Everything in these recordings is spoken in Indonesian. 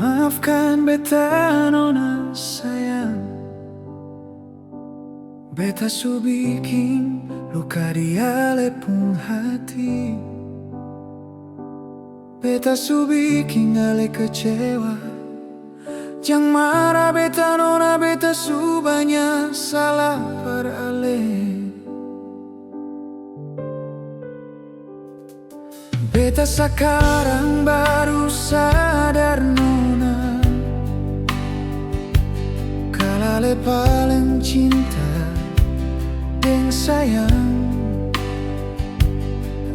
Maafkan beta nona sayang, beta su bikin luka di ale pung hati. Beta su bikin ale kecewa. Jangan marah beta nona, beta su banyak salah pada ale. Beta sekarang baru sadar nona, kalau ale paling cinta dan sayang,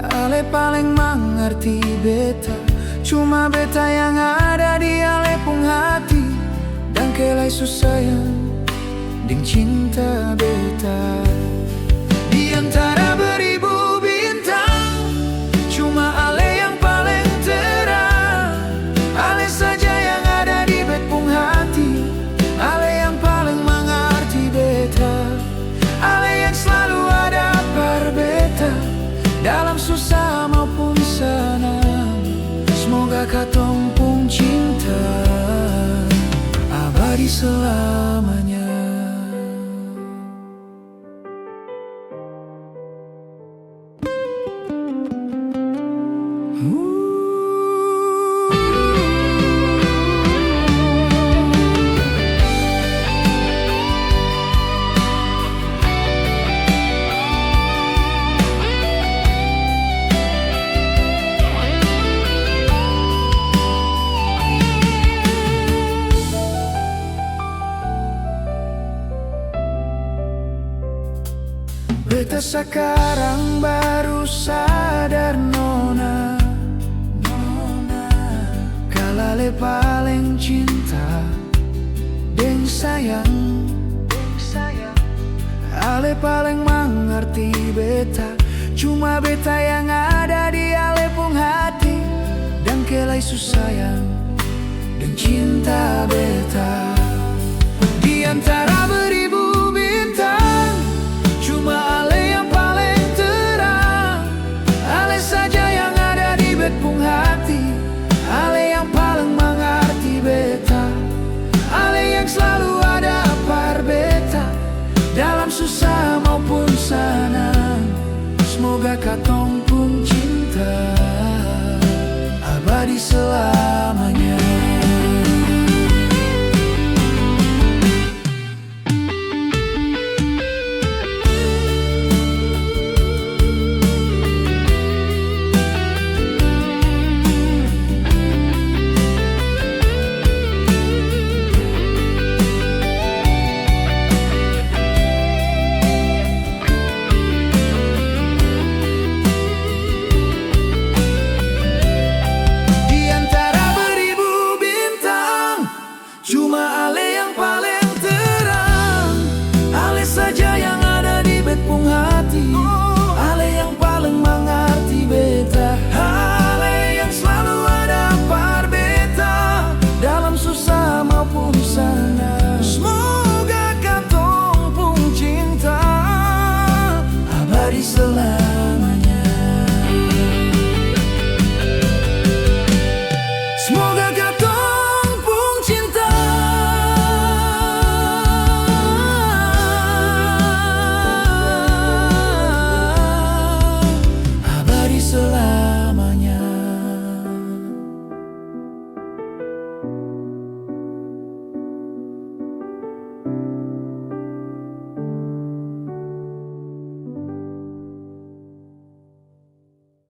ale paling mengerti beta. Cuma beta yang ada di ale pung hati, dan kelai susayang dan cinta beta. Di antara beribu bintang, cuma ale yang paling terang. Ale saja yang ada di bet pung hati, ale yang paling mengerti beta. Ale yang selalu ada par beta, dalam susah maupun senang. Semoga katong pung cinta abadi selamanya. Beta sekarang baru sadar nona, kalau ale paling cinta dan sayang, ale paling mengerti beta. Cuma beta yang ada di ale pung hati, dan kelai susayang